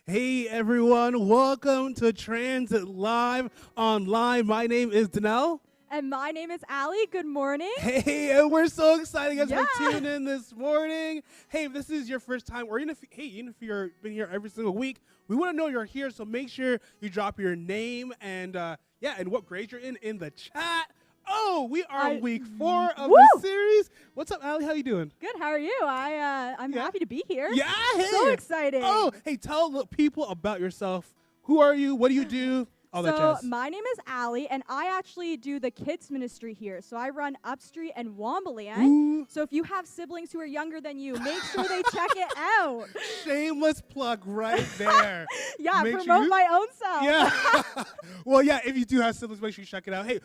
Hey everyone, welcome to Transit Live Online. My name is Danelle. And my name is Allie. Good morning. Hey, and we're so excited you guys for tuning in this morning. Hey, if this is your first time, or even if you've been here every single week, we want to know you're here, so make sure you drop your name and and what grade you're in the chat. Oh, we are week 4 of the series. What's up, Allie? How you doing? Good. How are you? I'm happy to be here. Yeah, hey. So excited. Oh, hey, tell the people about yourself. Who are you? What do you do? All that jazz. My name is Allie, and I actually do the kids ministry here. So I run Upstreet and Wombaland. Ooh. So if you have siblings who are younger than you, make sure they check it out. Shameless plug right there. Yeah, promote my own self. Yeah. Well, yeah, if you do have siblings, make sure you check it out. Hey,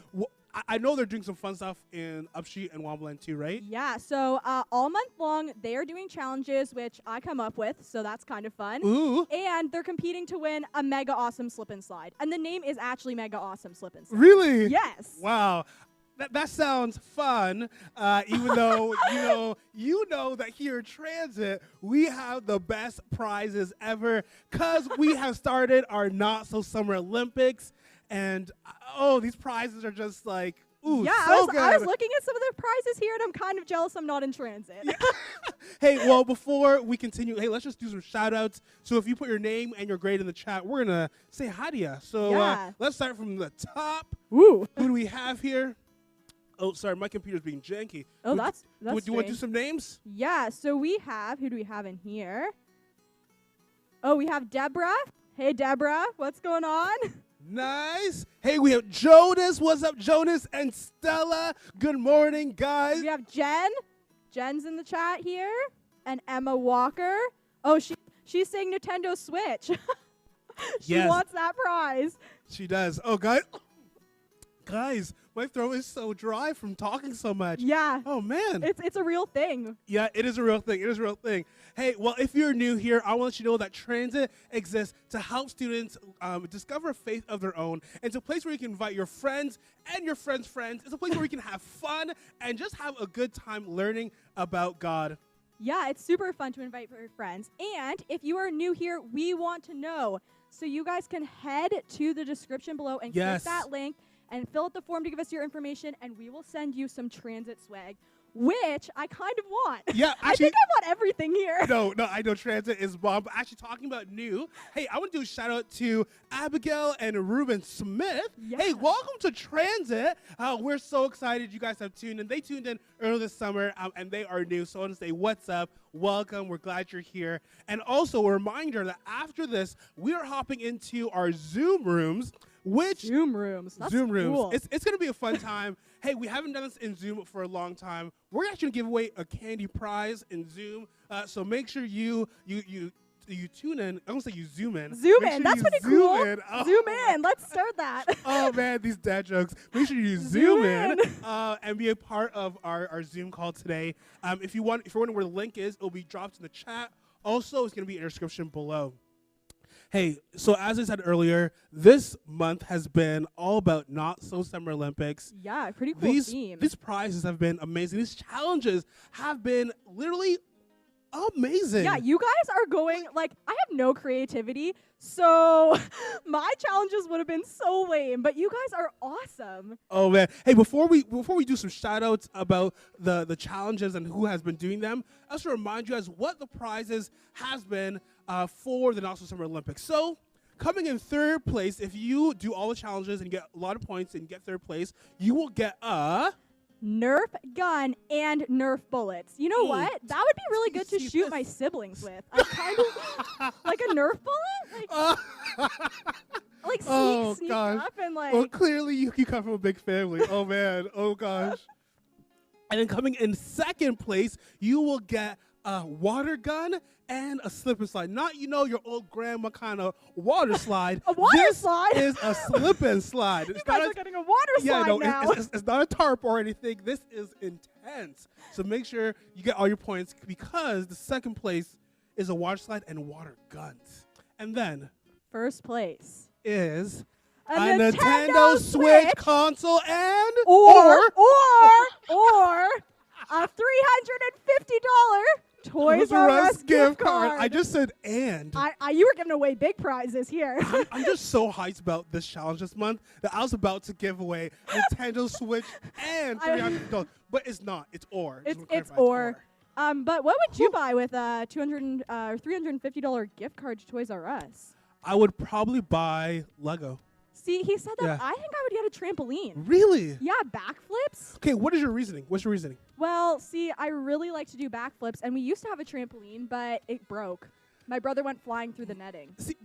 I know they're doing some fun stuff in Upstreet and Wombaland too, right? Yeah, so all month long, they are doing challenges, which I come up with, so that's kind of fun. Ooh. And they're competing to win a mega awesome slip and slide. And the name is actually Mega Awesome Slip and Slide. Really? Yes. Wow. That sounds fun, even though you know that here at Transit, we have the best prizes ever because we have started our Not So Summer Olympics. And, these prizes are just like, ooh, yeah, so good. I was looking at some of the prizes here, and I'm kind of jealous I'm not in transit. Yeah. Hey, well, before we continue, hey, let's just do some shout-outs. So if you put your name and your grade in the chat, we're going to say hi to you. So let's start from the top. Ooh. Who do we have here? Oh, sorry, my computer's being janky. Oh, that's do you want to do some names? Yeah, so we have, who do we have in here? Oh, we have Deborah. Hey, Deborah, what's going on? Nice. Hey, we have Jonas. What's up, Jonas and Stella? Good morning, guys. We have Jen. Jen's in the chat here. And Emma Walker. Oh, she's saying Nintendo Switch. She wants that prize. She does. Oh, guys, my throat is so dry from talking so much. Yeah. Oh, man. It's a real thing. Yeah, it is a real thing. It is a real thing. Hey, well, if you're new here, I want you to know that Transit exists to help students discover a faith of their own. And it's a place where you can invite your friends and your friends' friends. It's a place where you can have fun and just have a good time learning about God. Yeah, it's super fun to invite your friends. And if you are new here, we want to know. So you guys can head to the description below and click that link and fill out the form to give us your information, and we will send you some transit swag, which I kind of want. Yeah, actually, I think I want everything here. No, I know transit is bomb, but actually talking about new, hey, I want to do a shout out to Abigail and Ruben Smith. Yeah. Hey, welcome to Transit. We're so excited you guys have tuned in. They tuned in earlier this summer, and they are new, so I want to say what's up. Welcome. We're glad you're here. And also a reminder that after this, we are hopping into our Zoom rooms. Zoom rooms. That's Zoom rooms. Cool. It's going to be a fun time. Hey, we haven't done this in Zoom for a long time. We're actually going to give away a candy prize in Zoom. So make sure you tune in. I don't say you zoom in. Zoom in. That's pretty cool. Oh. Zoom in. Let's start that. Oh, man, these dad jokes. Make sure you zoom in and be a part of our Zoom call today. If you're wondering where the link is, it'll be dropped in the chat. Also, it's going to be in the description below. Hey, so as I said earlier, this month has been all about Not So Summer Olympics. Yeah, pretty cool theme. These prizes have been amazing. These challenges have been literally amazing. Yeah, you guys are going, like, I have no creativity, so my challenges would have been so lame, but you guys are awesome. Oh, man. Hey, before we do some shout-outs about the challenges and who has been doing them, I just want to remind you guys what the prizes has been for the Not So Summer Olympics. So, coming in third place, if you do all the challenges and get a lot of points and get third place, you will get a Nerf gun and Nerf bullets. You know what? That would be really good to shoot my siblings with. I kind of like a Nerf bullet. Like sneak up and like. Well, clearly you come from a big family. Oh man. Oh gosh. And then coming in second place, you will get a water gun and a slip and slide. Not, your old grandma kind of water slide. A water slide? This is a slip and slide. You guys are getting a water slide now. It's not a tarp or anything. This is intense. So make sure you get all your points because the second place is a water slide and water guns. And then first place is a Nintendo Switch console and or a $350 Toys Toys R Us gift card. I just said and. You were giving away big prizes here. I'm just so hyped about this challenge this month that I was about to give away Nintendo Switch and $300. But it's not. It's or. It's or. But what would you buy with a $350 gift card to Toys R Us? I would probably buy Lego. See, he said that. Yeah. I think I would get a trampoline. Really? Yeah, backflips. Okay, what is your reasoning? What's your reasoning? Well, see, I really like to do backflips, and we used to have a trampoline, but it broke. My brother went flying through the netting. See,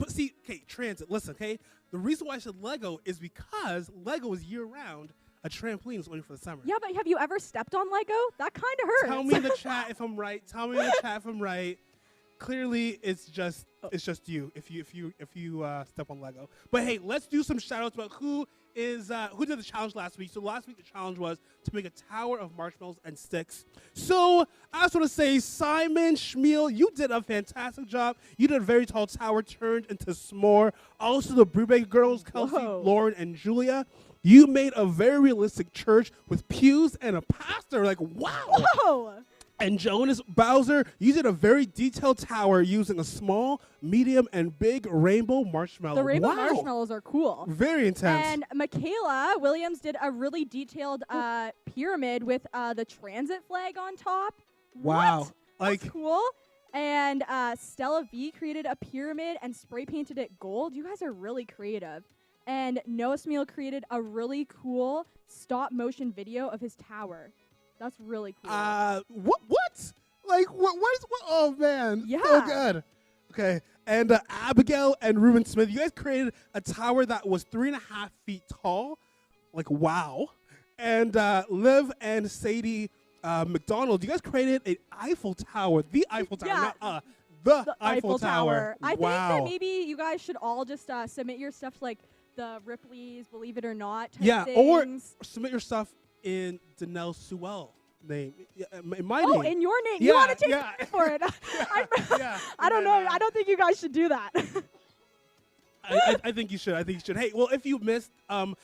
okay, Transit, listen, okay? The reason why I said Lego is because Lego is year-round. A trampoline is only for the summer. Yeah, but have you ever stepped on Lego? That kind of hurts. Tell me in the chat if I'm right. Tell me in the chat if I'm right. Clearly, it's just you if you step on Lego. But hey, let's do some shout outs about who did the challenge last week. So last week the challenge was to make a tower of marshmallows and sticks. So I just want to say, Simon Schmiel, you did a fantastic job. You did a very tall tower turned into s'more. Also the Brubeck girls, Kelsey, Lauren, and Julia. You made a very realistic church with pews and a pastor. Like, wow. Whoa. And Jonas Bowser, you did a very detailed tower using a small, medium, and big rainbow marshmallow. The rainbow marshmallows are cool. Very intense. And Michaela Williams did a really detailed pyramid with the transit flag on top. Wow. What? That's cool. And Stella V created a pyramid and spray painted it gold. You guys are really creative. And Noah Smeal created a really cool stop motion video of his tower. That's really cool. What? Like, what is, oh, man. Yeah. So good. Okay. And Abigail and Ruben Smith, you guys created a tower that was 3.5 feet tall. Like, wow. And Liv and Sadie McDonald, you guys created an Eiffel Tower. The Eiffel Tower, not the Eiffel Tower. I think that maybe you guys should all just submit your stuff to, like, the Ripley's Believe It or Not type things. Or submit your stuff in Danelle Sewell name. In my name. In your name. You want to take credit for it. I don't know. I don't think you guys should do that. I think you should. Hey, well, if you missed,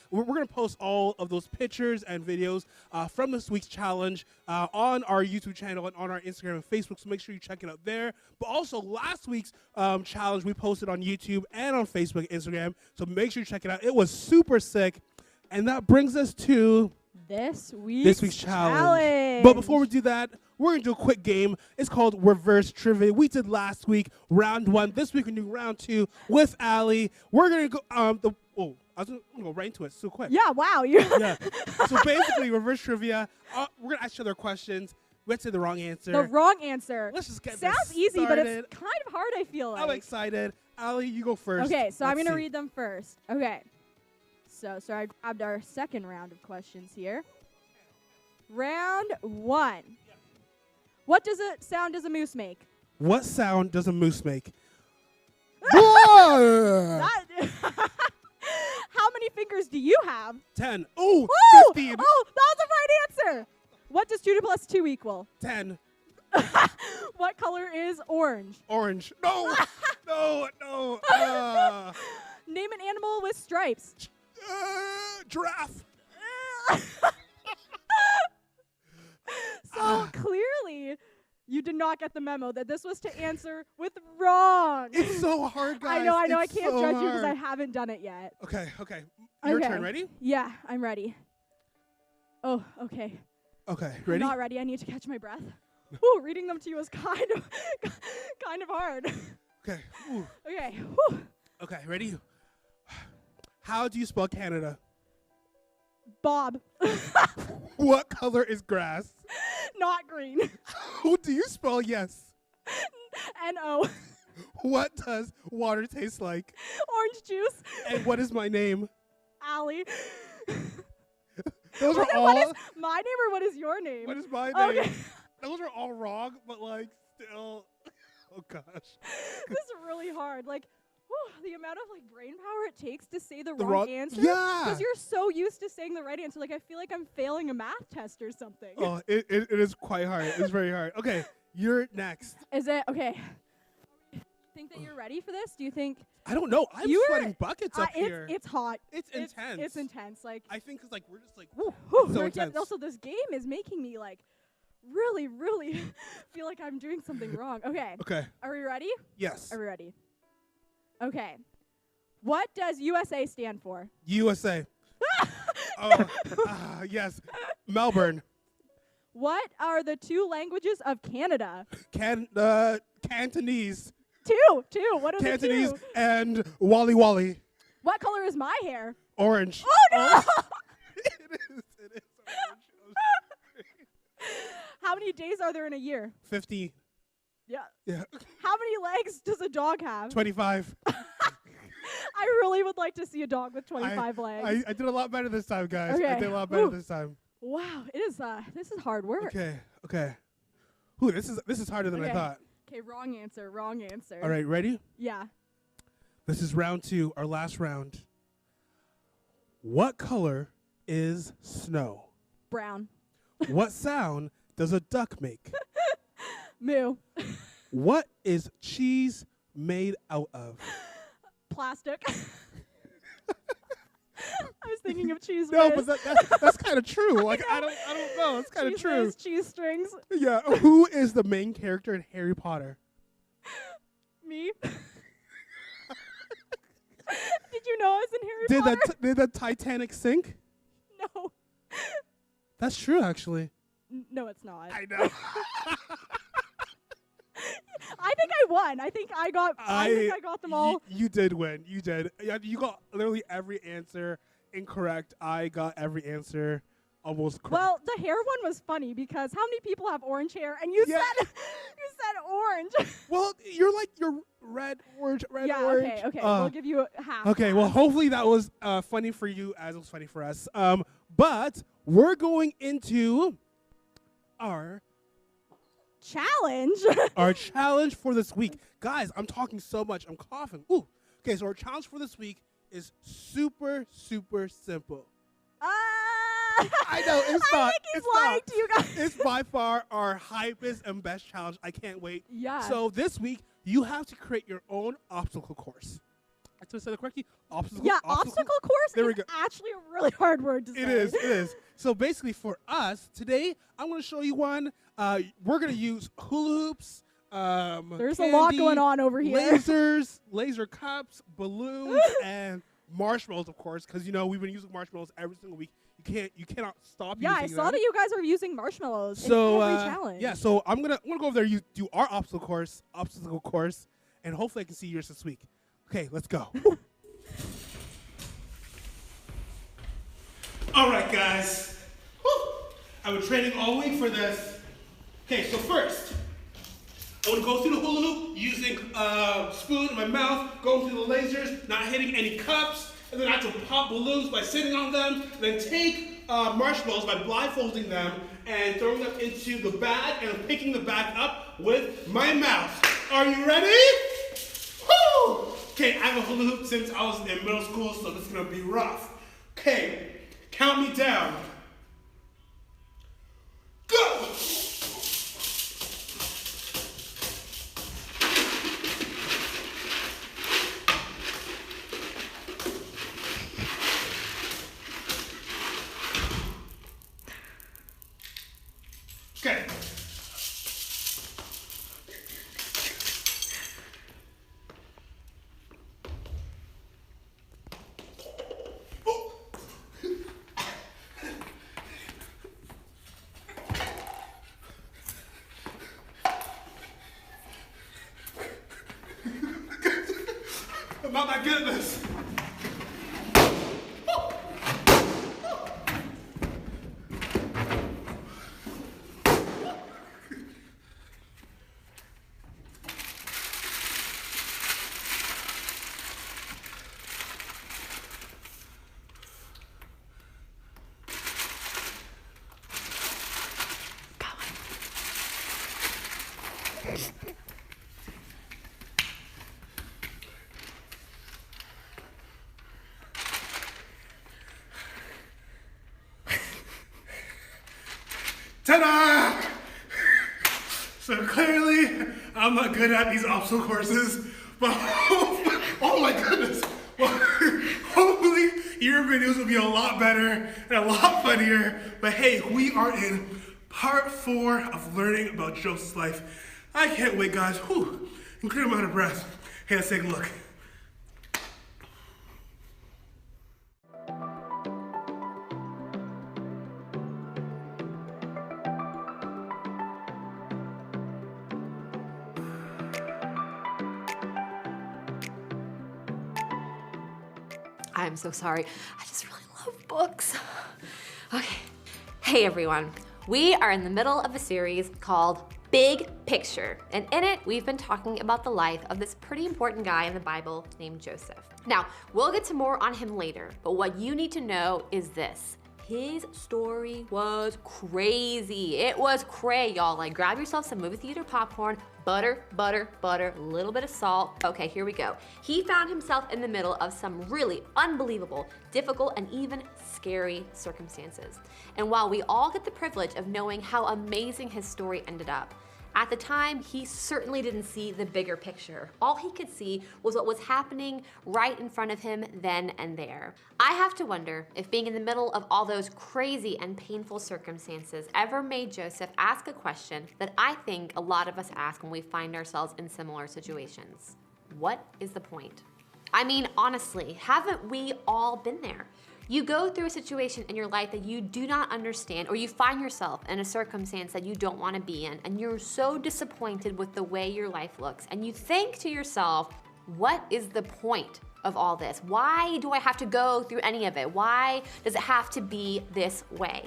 we're going to post all of those pictures and videos from this week's challenge on our YouTube channel and on our Instagram and Facebook, so make sure you check it out there. But also, last week's challenge we posted on YouTube and on Facebook and Instagram, so make sure you check it out. It was super sick. And that brings us to this week's challenge. But before we do that, we're going to do a quick game. It's called Reverse Trivia. We did last week, round 1. This week, we're going to do round 2 with Allie. We're going to go, I was going to go right into it so quick. Yeah, wow. So basically, Reverse Trivia, we're going to ask each other questions. We have to say the wrong answer. The wrong answer. Let's just get Sounds this easy, started. but it's kind of hard, I feel like. I'm excited. Allie, you go first. Okay, so I'm going to read them first. Okay. So I grabbed our second round of questions here. Round 1. What sound does a moose make? What sound does a moose make? How many fingers do you have? 10. Oh, 15. Oh, that was the right answer. What does 2 + 2 equal? 10. What color is orange? Orange. No. No. Name an animal with stripes. Giraffe. So clearly, you did not get the memo that this was to answer with wrong. It's so hard, guys. I know. I can't judge you because I haven't done it yet. Okay. Your turn. Ready? Yeah, I'm ready. Oh, okay. Okay, ready? I'm not ready. I need to catch my breath. Ooh, reading them to you is kind of hard. Okay. Ooh. Okay. Whew. Okay, ready? How do you spell Canada? Bob. What color is grass? Not green. How do you spell yes? N-O. What does water taste like? Orange juice. And what is my name? Allie. Those are all. What is my name or what is your name? What is my name? Okay. Those are all wrong, but like still. Oh gosh. This is really hard. Like, the amount of like brain power it takes to say the wrong answer. Yeah. Because you're so used to saying the right answer. Like, I feel like I'm failing a math test or something. Oh, it is quite hard. It's very hard. Okay, you're next. Is it? Okay. Think that you're ready for this? Do you think? I don't know. I'm sweating buckets up here. It's hot. It's intense. It's intense. Like, I think because like we're just like woo, so intense. Also, this game is making me like really, really feel like I'm doing something wrong. Okay. Okay. Are we ready? Yes. Are we ready? Okay. What does USA stand for? USA. Oh, yes. Melbourne. What are the 2 languages of Canada? Cantonese. Two. What are Cantonese the 2? and Wally Wally. What color is my hair? Orange. Oh, no! It is orange. How many days are there in a year? 50. Yeah. Yeah. How many legs does a dog have? 25. I really would like to see a dog with 25 legs. I did a lot better this time, guys. Okay. I did a lot better this time. Wow, this is hard work. Okay. Ooh, this is harder than I thought. Okay, wrong answer. All right, ready? Yeah. This is round 2, our last round. What color is snow? Brown. What sound does a duck make? Moo. What is cheese made out of? Plastic. I was thinking of cheese No, whiz. but that's kind of true. Like I don't know. It's kind of true. Whiz, cheese strings. Yeah. Who is the main character in Harry Potter? Me. Did you know I was in Harry Potter? Did the Titanic sink? No. That's true, actually. No, it's not. I know. I think I won. I think I got them all. You did win. You did. You got literally every answer incorrect. I got every answer almost correct. Well, the hair one was funny because how many people have orange hair? And you said orange. Well, you're red, orange. Yeah, okay. We'll give you a half. Okay, well, hopefully that was funny for you as it was funny for us. But we're going into our challenge. Our challenge for this week. Guys, I'm talking so much. I'm coughing. Ooh. Okay, so our challenge for this week is super, super simple. I know, it's not. I think he's lying to you guys. It's by far our hypest and best challenge. I can't wait. Yeah. So this week, you have to create your own obstacle course. Did I say that correctly? Obstacle course there we is go. actually a really hard word to say. It is. So basically for us, today, I'm going to show you one. We're going to use hula hoops. There's candy, a lot going on over here. Lasers, laser cups, balloons, and marshmallows, of course, because, we've been using marshmallows every single week. You cannot stop using them. Yeah, I saw that you guys are using marshmallows in every challenge. Yeah, so I'm gonna go over there, do our obstacle course, and hopefully I can see yours this week. Okay, let's go. All right, guys. Woo. I've been training all week for this. Okay, so first, I want to go through the hula hoop using a spoon in my mouth, going through the lasers, not hitting any cups, and then I have to pop balloons by sitting on them, and then take marshmallows by blindfolding them and throwing them into the bag and picking the bag up with my mouth. Are you ready? Woo! Okay, I have a hula hoop since I was in middle school, so this is going to be rough. Okay, count me down. Go! Okay. I'm not that good at this. Ta-da! So clearly, I'm not good at these obstacle courses, but oh my goodness. Well, hopefully your videos will be a lot better and a lot funnier. But hey, we are in Part 4 of learning about Joseph's life. I can't wait, guys. Whew, incredible amount of breath. Hey, let's take a look. I'm so sorry. I just really love books. Okay. Hey everyone. We are in the middle of a series called Big Picture. And in it, we've been talking about the life of this pretty important guy in the Bible named Joseph. Now, we'll get to more on him later, but what you need to know is this. His story was crazy. It was cray, y'all. Like, grab yourself some movie theater popcorn, butter, a little bit of salt. Okay, here we go. He found himself in the middle of some really unbelievable, difficult, and even scary circumstances. And while we all get the privilege of knowing how amazing his story ended up, at the time, he certainly didn't see the bigger picture. All he could see was what was happening right in front of him then and there. I have to wonder if being in the middle of all those crazy and painful circumstances ever made Joseph ask a question that I think a lot of us ask when we find ourselves in similar situations. What is the point? I mean, honestly, haven't we all been there? You go through a situation in your life that you do not understand, or you find yourself in a circumstance that you don't want to be in, and you're so disappointed with the way your life looks, and you think to yourself, what is the point of all this? Why do I have to go through any of it? Why does it have to be this way?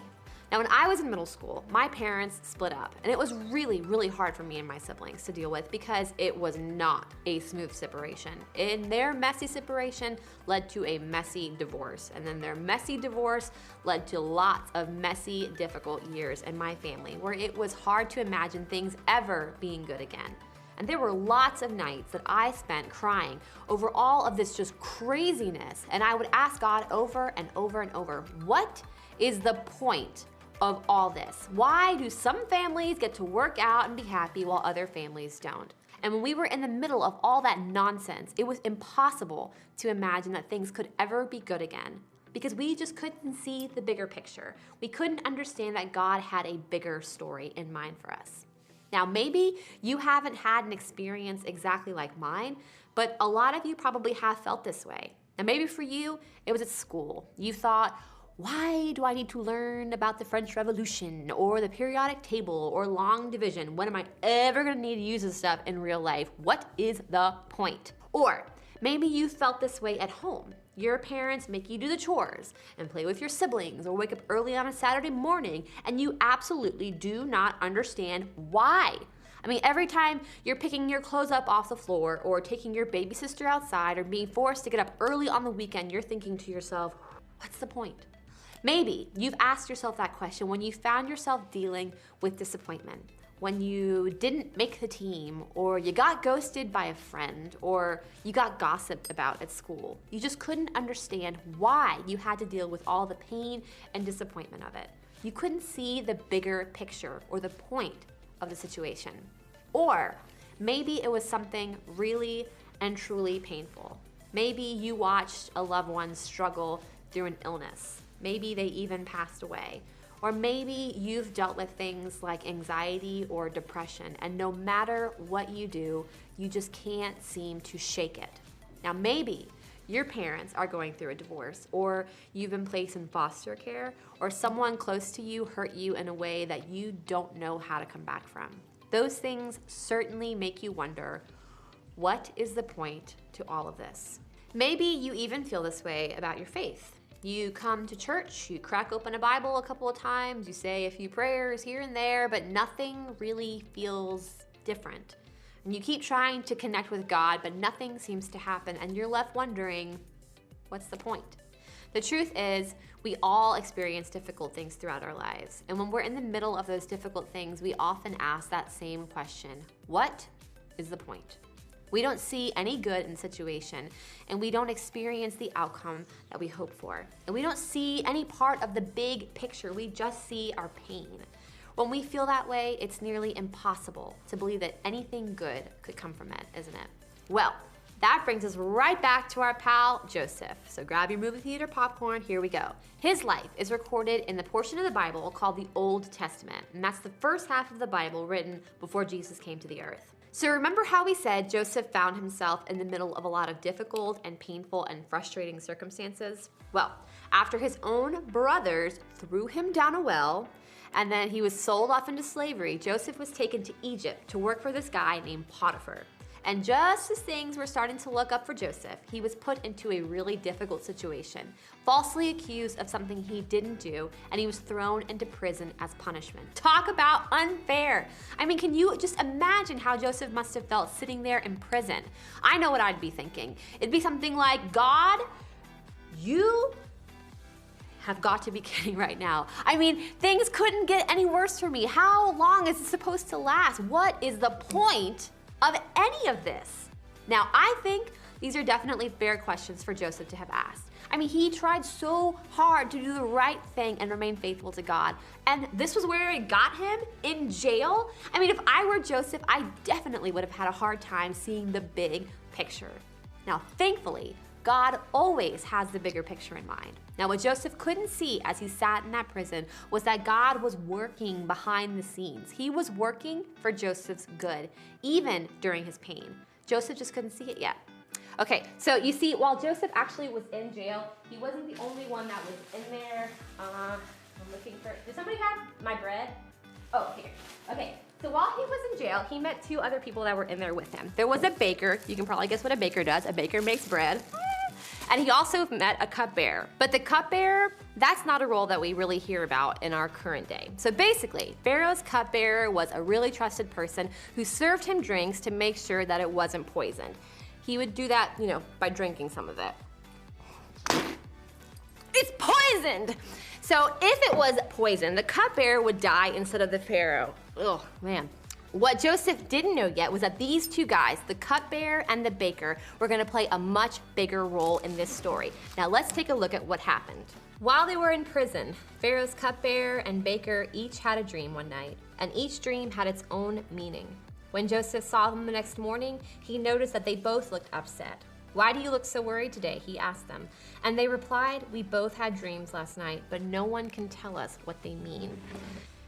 Now, when I was in middle school, my parents split up, and it was really, really hard for me and my siblings to deal with because it was not a smooth separation. And their messy separation led to a messy divorce, and then their messy divorce led to lots of messy, difficult years in my family where it was hard to imagine things ever being good again. And there were lots of nights that I spent crying over all of this just craziness, and I would ask God over and over and over, what is the point of all this? Why do some families get to work out and be happy while other families don't? And when we were in the middle of all that nonsense, it was impossible to imagine that things could ever be good again because we just couldn't see the bigger picture. We couldn't understand that God had a bigger story in mind for us. Now, maybe you haven't had an experience exactly like mine, but a lot of you probably have felt this way. And maybe for you, it was at school. You thought, why do I need to learn about the French Revolution or the periodic table or long division? When am I ever gonna need to use this stuff in real life? What is the point? Or maybe you felt this way at home. Your parents make you do the chores and play with your siblings or wake up early on a Saturday morning and you absolutely do not understand why. I mean, every time you're picking your clothes up off the floor or taking your baby sister outside or being forced to get up early on the weekend, you're thinking to yourself, what's the point? Maybe you've asked yourself that question when you found yourself dealing with disappointment, when you didn't make the team, or you got ghosted by a friend, or you got gossiped about at school. You just couldn't understand why you had to deal with all the pain and disappointment of it. You couldn't see the bigger picture or the point of the situation. Or maybe it was something really and truly painful. Maybe you watched a loved one struggle through an illness. Maybe they even passed away. Or maybe you've dealt with things like anxiety or depression, and no matter what you do, you just can't seem to shake it. Now, maybe your parents are going through a divorce, or you've been placed in foster care, or someone close to you hurt you in a way that you don't know how to come back from. Those things certainly make you wonder, what is the point to all of this? Maybe you even feel this way about your faith. You come to church, you crack open a Bible a couple of times, you say a few prayers here and there, but nothing really feels different. And you keep trying to connect with God, but nothing seems to happen, and you're left wondering, what's the point? The truth is, we all experience difficult things throughout our lives, and when we're in the middle of those difficult things, we often ask that same question, what is the point? We don't see any good in the situation, and we don't experience the outcome that we hope for. And we don't see any part of the big picture, we just see our pain. When we feel that way, it's nearly impossible to believe that anything good could come from it, isn't it? Well, that brings us right back to our pal, Joseph. So grab your movie theater popcorn, here we go. His life is recorded in the portion of the Bible called the Old Testament, and that's the first half of the Bible written before Jesus came to the earth. So remember how we said Joseph found himself in the middle of a lot of difficult and painful and frustrating circumstances? Well, after his own brothers threw him down a well, and then he was sold off into slavery, Joseph was taken to Egypt to work for this guy named Potiphar. And just as things were starting to look up for Joseph, he was put into a really difficult situation, falsely accused of something he didn't do, and he was thrown into prison as punishment. Talk about unfair. I mean, can you just imagine how Joseph must have felt sitting there in prison? I know what I'd be thinking. It'd be something like, God, you have got to be kidding right now. I mean, things couldn't get any worse for me. How long is it supposed to last? What is the point of any of this? Now, I think these are definitely fair questions for Joseph to have asked. I mean, he tried so hard to do the right thing and remain faithful to God. And this was where it got him, in jail? I mean, if I were Joseph, I definitely would have had a hard time seeing the big picture. Now, thankfully, God always has the bigger picture in mind. Now, what Joseph couldn't see as he sat in that prison was that God was working behind the scenes. He was working for Joseph's good, even during his pain. Joseph just couldn't see it yet. Okay, so you see, while Joseph actually was in jail, he wasn't the only one that was in there. I'm looking for, did somebody have my bread? Oh, here. Okay, so while he was in jail, he met two other people that were in there with him. There was a baker. You can probably guess what a baker does. A baker makes bread. And he also met a cupbearer. But the cupbearer, that's not a role that we really hear about in our current day. So basically, Pharaoh's cupbearer was a really trusted person who served him drinks to make sure that it wasn't poisoned. He would do that, by drinking some of it. It's poisoned! So if it was poisoned, the cupbearer would die instead of the Pharaoh. Oh, man. What Joseph didn't know yet was that these two guys, the cupbearer and the baker, were gonna play a much bigger role in this story. Now let's take a look at what happened. While they were in prison, Pharaoh's cupbearer and baker each had a dream one night, and each dream had its own meaning. When Joseph saw them the next morning, he noticed that they both looked upset. "Why do you look so worried today?" he asked them. And they replied, "We both had dreams last night, but no one can tell us what they mean."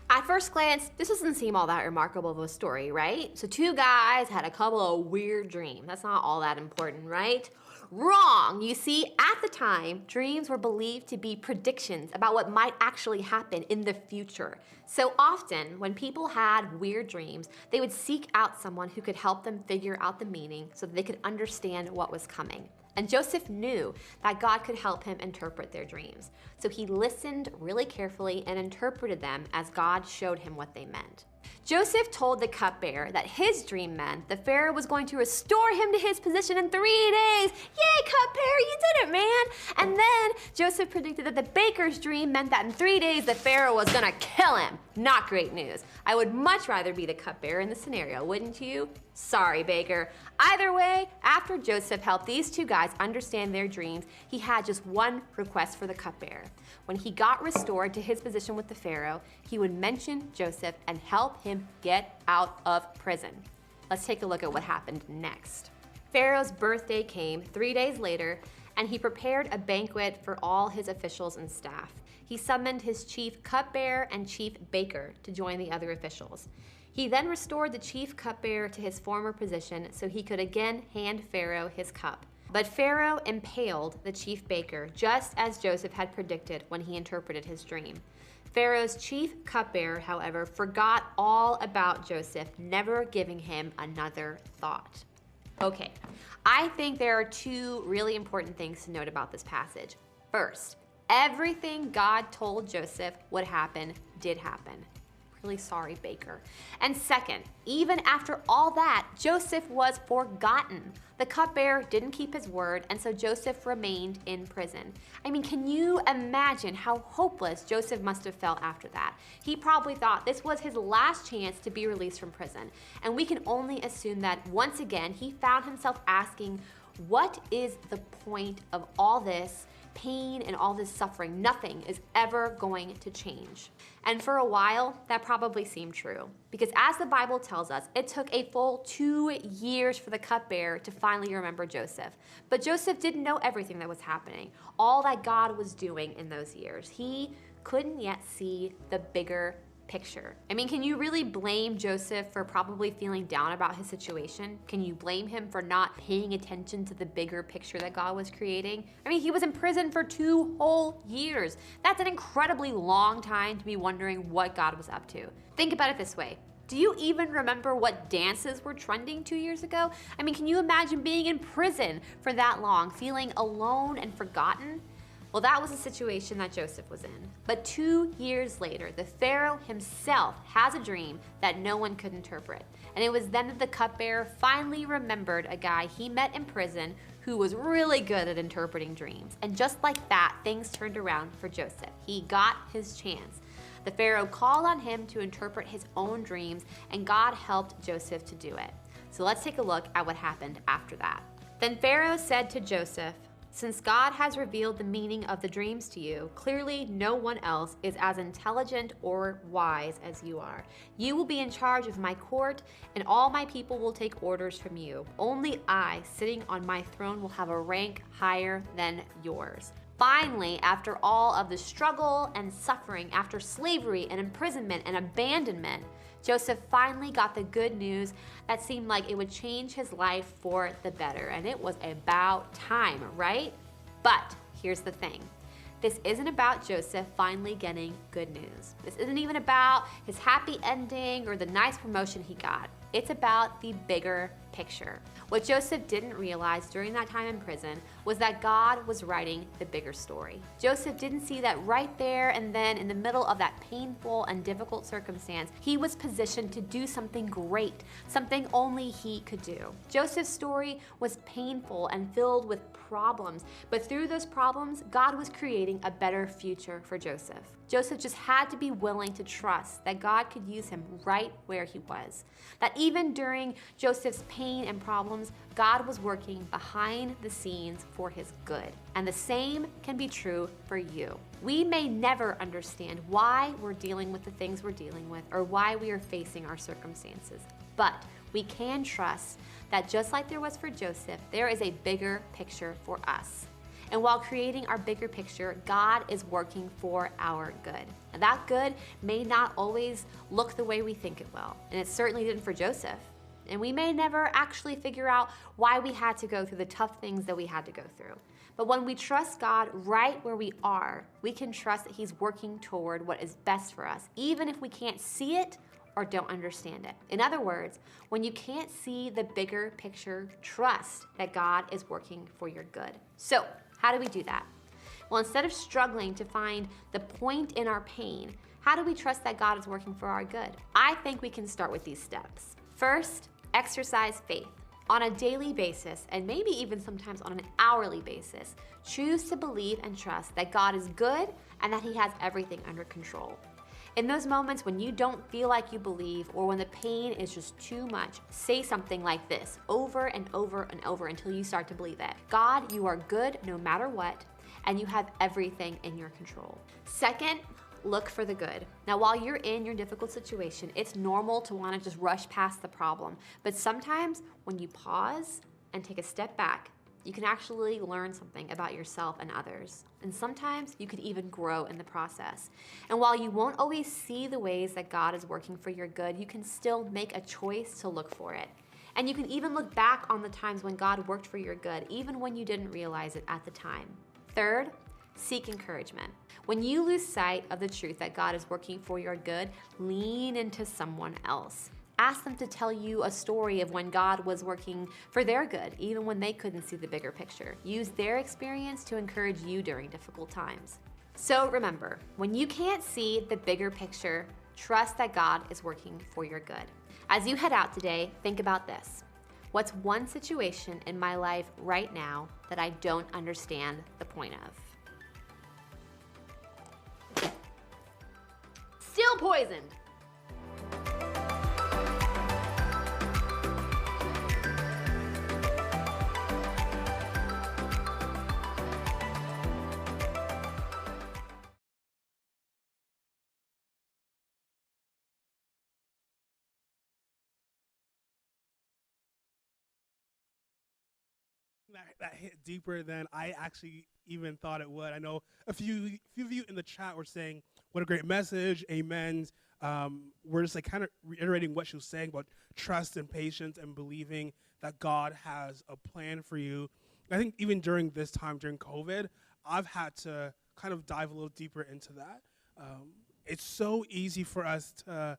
At first glance, this doesn't seem all that remarkable of a story, right? So two guys had a couple of weird dreams. That's not all that important, right? Wrong! You see, at the time, dreams were believed to be predictions about what might actually happen in the future. So often, when people had weird dreams, they would seek out someone who could help them figure out the meaning so that they could understand what was coming. And Joseph knew that God could help him interpret their dreams. So he listened really carefully and interpreted them as God showed him what they meant. Joseph told the cupbearer that his dream meant the Pharaoh was going to restore him to his position in 3 days. Yay, cupbearer, you did it, man! And then Joseph predicted that the baker's dream meant that in 3 days the Pharaoh was gonna kill him. Not great news. I would much rather be the cupbearer in this scenario, wouldn't you? Sorry, baker. Either way, after Joseph helped these two guys understand their dreams, he had just one request for the cupbearer. When he got restored to his position with the Pharaoh, he would mention Joseph and help him get out of prison. Let's take a look at what happened next. Pharaoh's birthday came 3 days later, and he prepared a banquet for all his officials and staff. He summoned his chief cupbearer and chief baker to join the other officials. He then restored the chief cupbearer to his former position so he could again hand Pharaoh his cup. But Pharaoh impaled the chief baker, just as Joseph had predicted when he interpreted his dream. Pharaoh's chief cupbearer, however, forgot all about Joseph, never giving him another thought. Okay, I think there are two really important things to note about this passage. First, everything God told Joseph would happen did happen. Really sorry, baker. And second, even after all that, Joseph was forgotten. The cupbearer didn't keep his word, and so Joseph remained in prison. I mean, can you imagine how hopeless Joseph must have felt after that? He probably thought this was his last chance to be released from prison. And we can only assume that once again, he found himself asking, what is the point of all this? pain and all this suffering. Nothing is ever going to change. And for a while, that probably seemed true. Because as the Bible tells us, it took a full 2 years for the cupbearer to finally remember Joseph. But Joseph didn't know everything that was happening, all that God was doing in those years. He couldn't yet see the bigger picture. I mean, can you really blame Joseph for probably feeling down about his situation? Can you blame him for not paying attention to the bigger picture that God was creating? I mean, he was in prison for 2 whole years. That's an incredibly long time to be wondering what God was up to. Think about it this way. Do you even remember what dances were trending 2 years ago? I mean, can you imagine being in prison for that long, feeling alone and forgotten? Well, that was the situation that Joseph was in. But 2 years later, the Pharaoh himself has a dream that no one could interpret. And it was then that the cupbearer finally remembered a guy he met in prison who was really good at interpreting dreams. And just like that, things turned around for Joseph. He got his chance. The Pharaoh called on him to interpret his own dreams, and God helped Joseph to do it. So let's take a look at what happened after that. Then Pharaoh said to Joseph, "Since God has revealed the meaning of the dreams to you, clearly no one else is as intelligent or wise as you are. You will be in charge of my court, and all my people will take orders from you. Only I, sitting on my throne, will have a rank higher than yours." Finally, after all of the struggle and suffering, after slavery and imprisonment and abandonment, Joseph finally got the good news that seemed like it would change his life for the better. And it was about time, right? But here's the thing. This isn't about Joseph finally getting good news. This isn't even about his happy ending or the nice promotion he got. It's about the bigger picture. What Joseph didn't realize during that time in prison was that God was writing the bigger story. Joseph didn't see that right there and then in the middle of that painful and difficult circumstance, he was positioned to do something great, something only he could do. Joseph's story was painful and filled with problems, but through those problems, God was creating a better future for Joseph. Joseph just had to be willing to trust that God could use him right where he was. That even during Joseph's pain and problems, God was working behind the scenes for his good. And the same can be true for you. We may never understand why we're dealing with the things we're dealing with or why we are facing our circumstances, but we can trust that just like there was for Joseph, there is a bigger picture for us. And while creating our bigger picture, God is working for our good. And that good may not always look the way we think it will. And it certainly didn't for Joseph. And we may never actually figure out why we had to go through the tough things that we had to go through. But when we trust God right where we are, we can trust that He's working toward what is best for us, even if we can't see it or don't understand it. In other words, when you can't see the bigger picture, trust that God is working for your good. So, how do we do that? Well, instead of struggling to find the point in our pain, how do we trust that God is working for our good? I think we can start with these steps. First, exercise faith. On a daily basis, and maybe even sometimes on an hourly basis, choose to believe and trust that God is good and that He has everything under control. In those moments when you don't feel like you believe or when the pain is just too much, say something like this over and over and over until you start to believe it. God, you are good no matter what, and you have everything in your control. Second, look for the good. Now, while you're in your difficult situation, it's normal to want to just rush past the problem. But sometimes when you pause and take a step back, you can actually learn something about yourself and others. And sometimes you could even grow in the process. And while you won't always see the ways that God is working for your good, you can still make a choice to look for it. And you can even look back on the times when God worked for your good, even when you didn't realize it at the time. Third, seek encouragement. When you lose sight of the truth that God is working for your good, lean into someone else. Ask them to tell you a story of when God was working for their good, even when they couldn't see the bigger picture. Use their experience to encourage you during difficult times. So remember, when you can't see the bigger picture, trust that God is working for your good. As you head out today, think about this. What's one situation in my life right now that I don't understand the point of? Still poisoned. that hit deeper than I actually even thought it would. I know a few of you in the chat were saying, what a great message, amen. We're just like kind of reiterating what she was saying about trust and patience and believing that God has a plan for you. I think even during this time, during COVID, I've had to kind of dive a little deeper into that. It's so easy for us to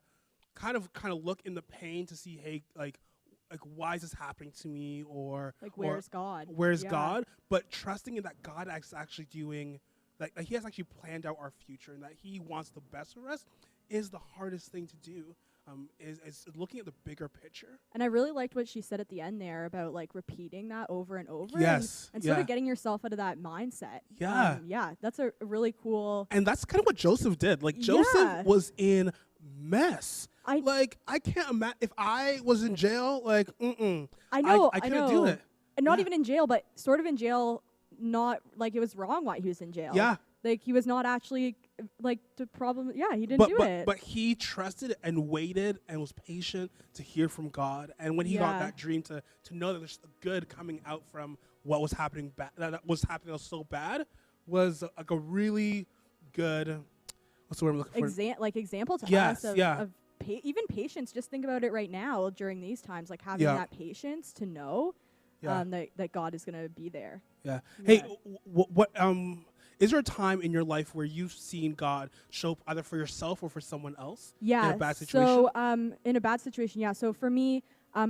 kind of look in the pain to see, hey, like why is this happening to me, or like where's God? Where's God? But trusting in that God is actually doing, like He has actually planned out our future and that He wants the best for us is the hardest thing to do. Is looking at the bigger picture. And I really liked what she said at the end there about like repeating that over and over. Yes. And sort of getting yourself out of that mindset. Yeah. Yeah, that's a really cool. And that's kind of what Joseph did. Like Joseph was in mess. I can't imagine if I was in jail. Like, I know. I couldn't do it. And not even in jail, but sort of in jail. Not like it was wrong why he was in jail. Yeah. Like he was not actually like the problem. Yeah, he didn't do it. But he trusted and waited and was patient to hear from God. And when he got that dream to know that there's good coming out from what was happening, that was happening that was so bad, was like a really good. What's the word I'm looking for? Example to us of even patience. Just think about it right now during these times, like having that patience to know that God is going to be there. Yeah. Hey, what is there a time in your life where you've seen God show up either for yourself or for someone else? Yeah. In a bad situation? So in a bad situation, yeah. So for me,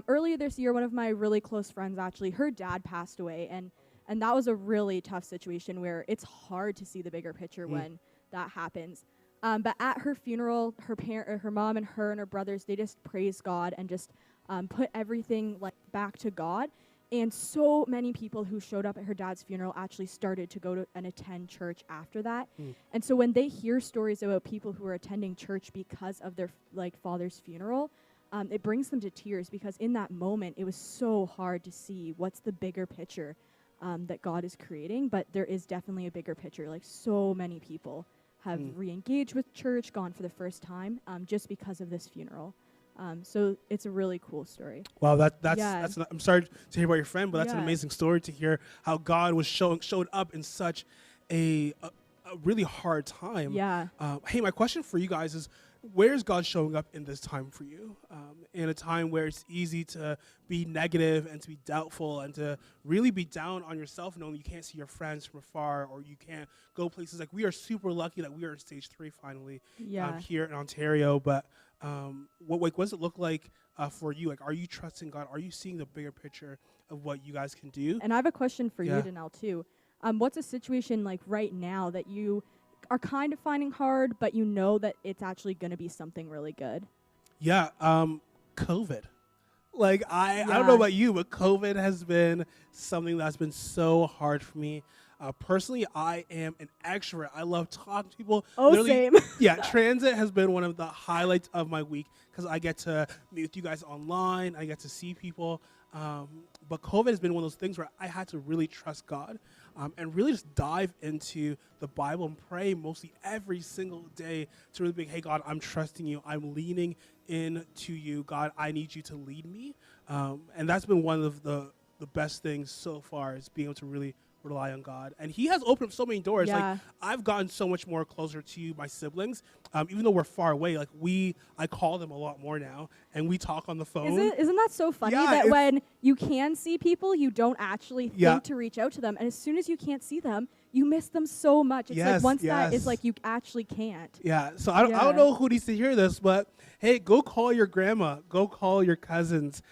earlier this year, one of my really close friends, actually, her dad passed away. And that was a really tough situation where it's hard to see the bigger picture when that happens. But at her funeral, her mom and her brothers, they just praised God and just put everything like back to God. And so many people who showed up at her dad's funeral actually started to go to and attend church after that. And so when they hear stories about people who are attending church because of their father's funeral, it brings them to tears, because in that moment it was so hard to see what's the bigger picture that God is creating. But there is definitely a bigger picture. Like, so many people have re-engaged with church, gone for the first time, just because of this funeral. So it's a really cool story. Wow, that's I'm sorry to hear about your friend, but that's an amazing story to hear how God was showed up in such a really hard time. Yeah. Hey, my question for you guys is, where is God showing up in this time for you? In a time where it's easy to be negative and to be doubtful and to really be down on yourself, knowing you can't see your friends from afar, or you can't go places. Like, we are super lucky that we are in stage 3 finally here in Ontario. But what does it look like for you? Like, are you trusting God? Are you seeing the bigger picture of what you guys can do? And I have a question for you, Danelle, too. What's a situation like right now that you are kind of finding hard, but you know that it's actually going to be something really good? Yeah, COVID. Like, I don't know about you, but COVID has been something that's been so hard for me. Personally, I am an extrovert. I love talking to people. Oh, same. Yeah, transit has been one of the highlights of my week, because I get to meet with you guys online. I get to see people. But COVID has been one of those things where I had to really trust God and really just dive into the Bible and pray mostly every single day to really be, hey, God, I'm trusting you. I'm leaning into you. God, I need you to lead me. And that's been one of the best things so far, is being able to really rely on God. And He has opened up so many doors. Yeah. Like, I've gotten so much more closer to my siblings. Even though we're far away, like, I call them a lot more now, and we talk on the phone. Isn't that so funny that when you can see people, you don't actually think to reach out to them, and as soon as you can't see them, you miss them so much. It's like once that is like, you actually can't. Yeah. So I don't know who needs to hear this, but hey, go call your grandma. Go call your cousins.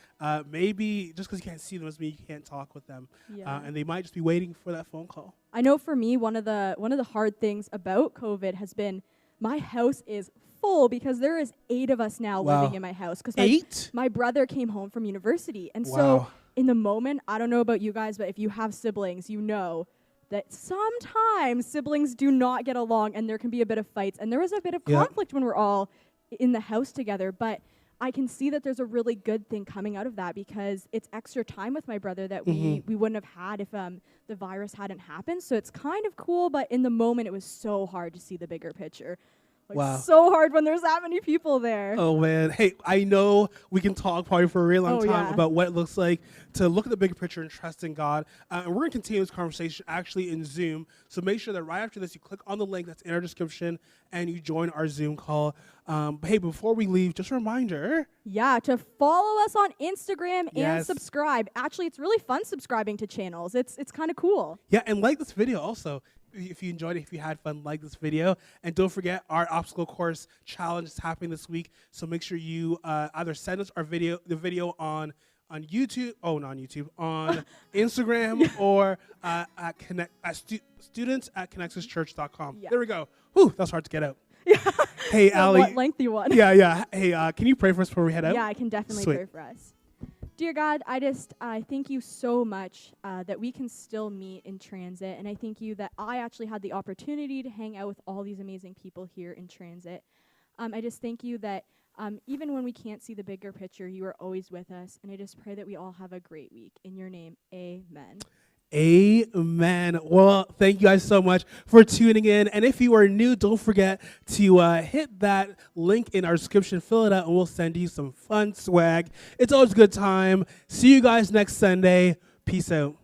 Maybe just because you can't see them doesn't mean you can't talk with them. Yeah. And they might just be waiting for that phone call. I know for me, one of the hard things about COVID has been my house is full, because there is 8 of us now living in my house. 'Cause 8? My brother came home from university. And so in the moment, I don't know about you guys, but if you have siblings, you know that sometimes siblings do not get along and there can be a bit of fights. And there was a bit of conflict when we're all in the house together. But I can see that there's a really good thing coming out of that, because it's extra time with my brother that we wouldn't have had if the virus hadn't happened. So it's kind of cool, but in the moment it was so hard to see the bigger picture. Like Wow. so hard when there's that many people there. Oh man, hey, I know we can talk probably for a really long time yeah. about what it looks like to look at the big picture and trust in God. And we're gonna continue this conversation actually in Zoom. So make sure that right after this, you click on the link that's in our description and you join our Zoom call. But hey, before we leave, just a reminder. Yeah, to follow us on Instagram and Yes. subscribe. Actually, it's really fun subscribing to channels. It's kind of cool. Yeah, and like this video also. If you enjoyed it, if you had fun, like this video. And don't forget, our obstacle course challenge is happening this week. So make sure you either send us the video on YouTube, not on YouTube, on Instagram or students at connexuschurch.com. Yeah. There we go. Whew, that's hard to get out. Hey, Allie. What lengthy one? Yeah. Hey, can you pray for us before we head out? Yeah, I can definitely Sweet. pray for us. Dear God, I thank you so much that we can still meet in transit. And I thank you that I actually had the opportunity to hang out with all these amazing people here in transit. I just thank you that even when we can't see the bigger picture, you are always with us. And I just pray that we all have a great week. In your name, amen. Amen. Well, thank you guys so much for tuning in. And if you are new, don't forget to hit that link in our description, fill it out, and we'll send you some fun swag. It's always a good time. See you guys next Sunday. Peace out.